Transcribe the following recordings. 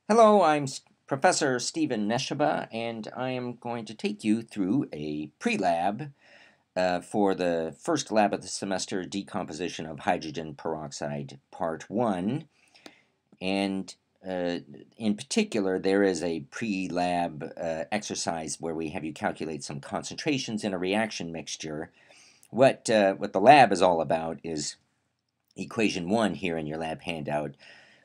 Hello, Professor Stephen Neshaba, and I am going to take you through a pre-lab for the first lab of the semester, Decomposition of Hydrogen Peroxide, Part 1. And in particular, there is a pre-lab exercise where we have you calculate some concentrations in a reaction mixture. What the lab is all about is equation 1 here in your lab handout,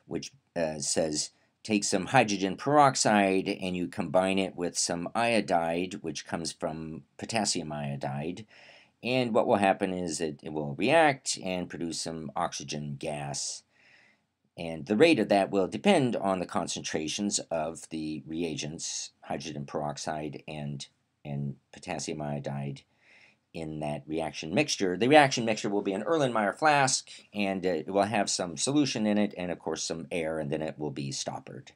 which says take some hydrogen peroxide and you combine it with some iodide, which comes from potassium iodide. And what will happen is it will react and produce some oxygen gas. And the rate of that will depend on the concentrations of the reagents, hydrogen peroxide and potassium iodide, in that reaction mixture. The reaction mixture will be an Erlenmeyer flask, and it will have some solution in it, and of course some air, and then it will be stoppered.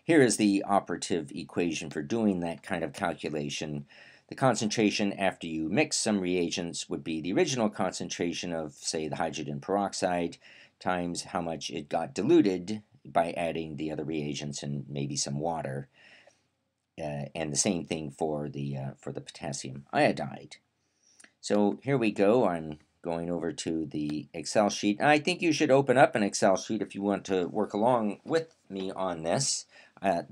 Here is the operative equation for doing that kind of calculation. The concentration after you mix some reagents would be the original concentration of, say, the hydrogen peroxide times how much it got diluted by adding the other reagents and maybe some water. And the same thing for the potassium iodide. So here we go. I'm going over to the Excel sheet. I think you should open up an Excel sheet if you want to work along with me on this. That'll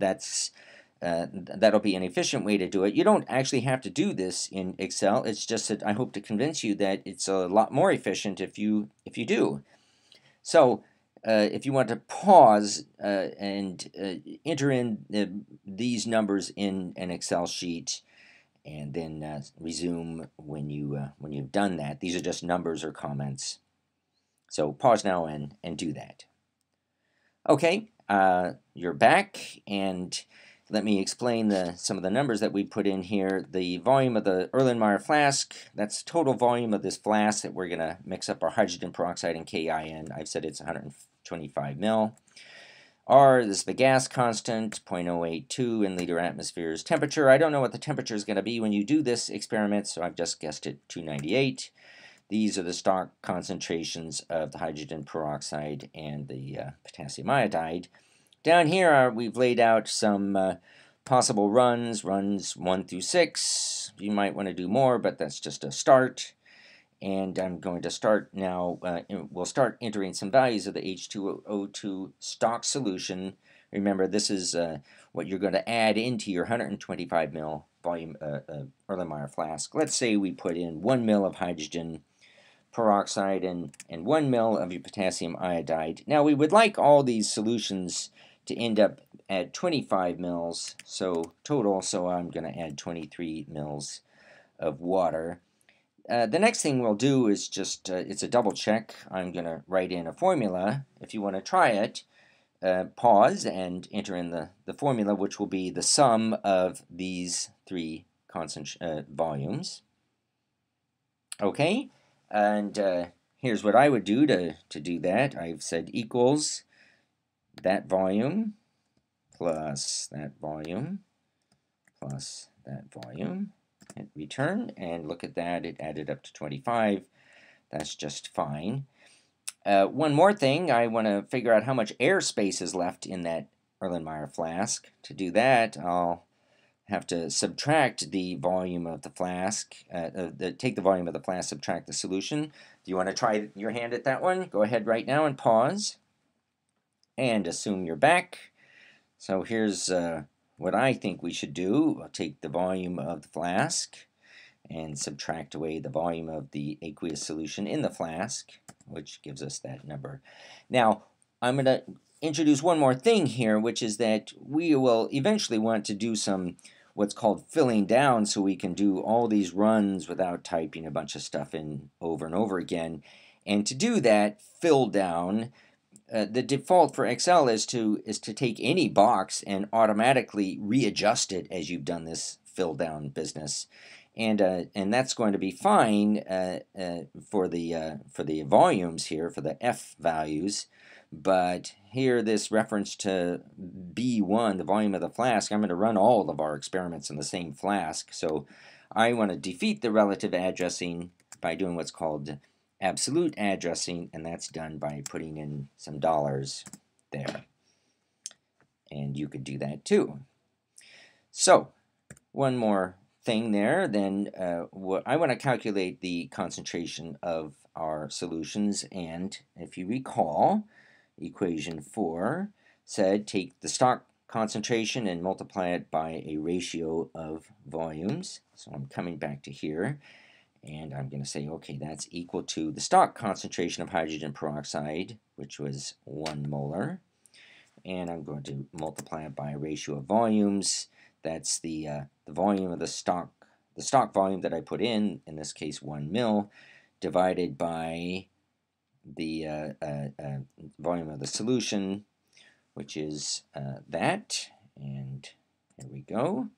be an efficient way to do it. You don't actually have to do this in Excel. It's just that I hope to convince you that it's a lot more efficient if you do. So if you want to pause and enter in these numbers in an Excel sheet, and then resume when you've done that. These are just numbers or comments. So pause now and do that. Okay, you're back, and let me explain some of the numbers that we put in here. The volume of the Erlenmeyer flask, that's the total volume of this flask that we're going to mix up our hydrogen peroxide and KIN. I've said it's 125 mil. R is the gas constant, 0.082 in liter atmospheres. Temperature, I don't know what the temperature is going to be when you do this experiment, so I've just guessed it, 298. These are the stock concentrations of the hydrogen peroxide and the potassium iodide. Down here, we've laid out some possible runs 1 through 6. You might want to do more, but that's just a start. And I'm going to start now, we'll start entering some values of the H2O2 stock solution. Remember, this is what you're going to add into your 125 ml volume Erlenmeyer flask. Let's say we put in 1 ml of hydrogen peroxide and 1 ml of your potassium iodide. Now, we would like all these solutions to end up at 25 mils, so total, so I'm going to add 23 mils of water. The next thing we'll do is just, it's a double check. I'm going to write in a formula. If you want to try it, pause and enter in the formula, which will be the sum of these three volumes. Okay, and here's what I would do to do that. I've said equals that volume plus that volume plus that volume. Hit return, and look at that, it added up to 25. That's just fine. One more thing, I want to figure out how much airspace is left in that Erlenmeyer flask. To do that, I'll have to subtract the volume of the flask, take the volume of the flask, subtract the solution. Do you want to try your hand at that one? Go ahead right now and pause, and assume you're back. So here's what I think we should do. I'll take the volume of the flask and subtract away the volume of the aqueous solution in the flask, which gives us that number. Now, I'm going to introduce one more thing here, which is that we will eventually want to do some what's called filling down, so we can do all these runs without typing a bunch of stuff in over and over again. And to do that fill down, the default for Excel is to take any box and automatically readjust it as you've done this fill down business, and that's going to be fine for the volumes here, for the F values. But here, this reference to B1, the volume of the flask, I'm going to run all of our experiments in the same flask, so I want to defeat the relative addressing by doing what's called absolute addressing, and that's done by putting in some dollars there. And you could do that too. So one more thing there, then I want to calculate the concentration of our solutions, and if you recall, equation 4 said take the stock concentration and multiply it by a ratio of volumes. So I'm coming back to here, and I'm going to say, okay, that's equal to the stock concentration of hydrogen peroxide, which was 1 molar, and I'm going to multiply it by a ratio of volumes. That's the volume of the stock volume that I put in this case 1 mil, divided by the volume of the solution, which is that, and there we go.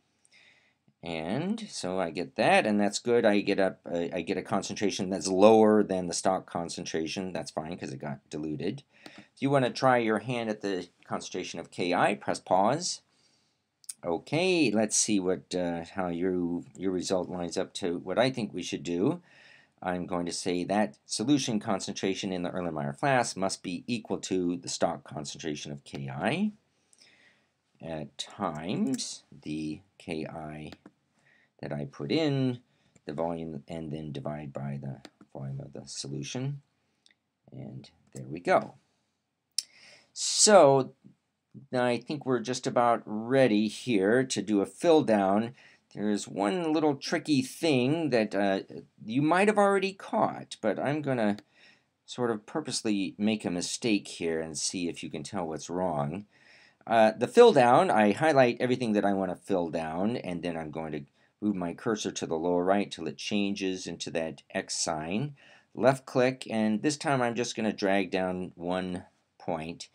And so I get that, and that's good. I get a concentration that's lower than the stock concentration. That's fine because it got diluted. If you want to try your hand at the concentration of Ki, press pause. Okay, let's see what how your result lines up to what I think we should do. I'm going to say that solution concentration in the Erlenmeyer flask must be equal to the stock concentration of Ki times the Ki that I put in, the volume, and then divide by the volume of the solution. And there we go. So now I think we're just about ready here to do a fill down. There's one little tricky thing that you might have already caught, but I'm going to sort of purposely make a mistake here and see if you can tell what's wrong. The fill down, I highlight everything that I want to fill down, and then I'm going to move my cursor to the lower right till it changes into that X sign. Left click, and this time I'm just going to drag down 1 point,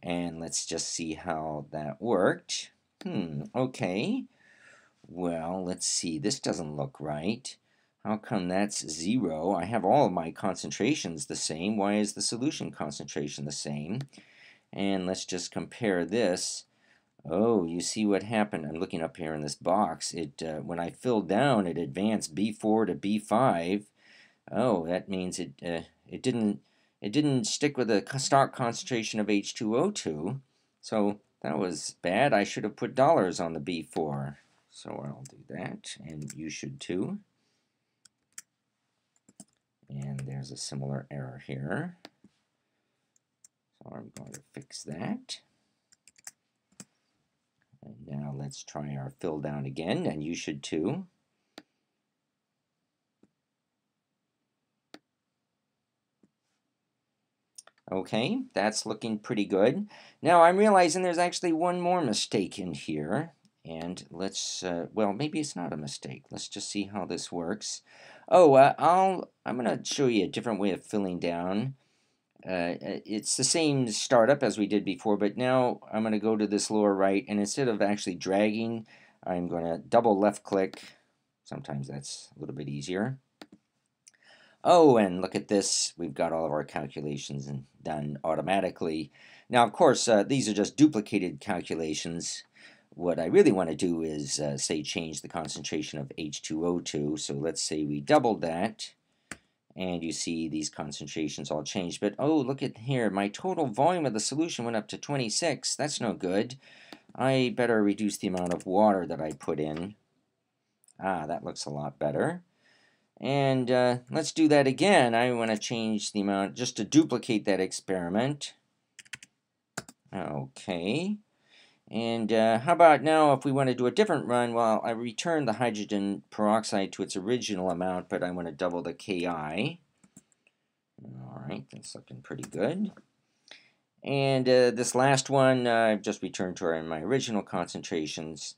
and let's just see how that worked. Okay. Well, let's see. This doesn't look right. How come that's 0? I have all of my concentrations the same. Why is the solution concentration the same? And let's just compare this. Oh, you see what happened? I'm looking up here in this box. When I filled down, it advanced B4 to B5. Oh, that means it didn't stick with the stock concentration of H2O2. So that was bad. I should have put dollars on the B4. So I'll do that, and you should too. And there's a similar error here. So I'm going to fix that. And now let's try our fill down again, and you should too. Okay, that's looking pretty good. Now I'm realizing there's actually one more mistake in here. And let's, well, maybe it's not a mistake. Let's just see how this works. Oh, I'm going to show you a different way of filling down. It's the same startup as we did before, but now I'm going to go to this lower right, and instead of actually dragging, I'm going to double left click. Sometimes that's a little bit easier. Oh, and look at this. We've got all of our calculations done automatically. Now, of course, these are just duplicated calculations. What I really want to do is, say, change the concentration of H2O2. So let's say we doubled that. And you see these concentrations all changed. But, oh, look at here. My total volume of the solution went up to 26. That's no good. I better reduce the amount of water that I put in. Ah, that looks a lot better. And let's do that again. I want to change the amount just to duplicate that experiment. Okay. And how about now if we want to do a different run? Well, I return the hydrogen peroxide to its original amount, but I want to double the Ki. All right, that's looking pretty good. And this last one, I've just returned to my original concentrations.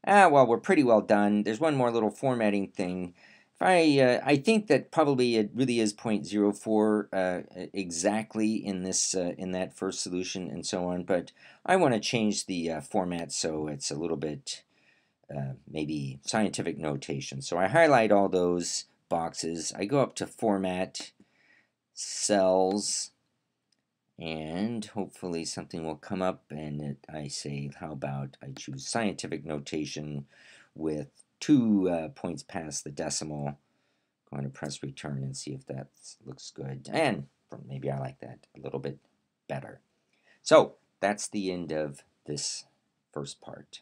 Well, we're pretty well done. There's one more little formatting thing. If I think that probably it really is 0.04 exactly in this in that first solution and so on, but I want to change the format so it's a little bit maybe scientific notation. So I highlight all those boxes. I go up to Format, Cells, and hopefully something will come up, and I say, how about I choose scientific notation with 2 points past the decimal. I'm going to press return and see if that looks good. And maybe I like that a little bit better. So that's the end of this first part.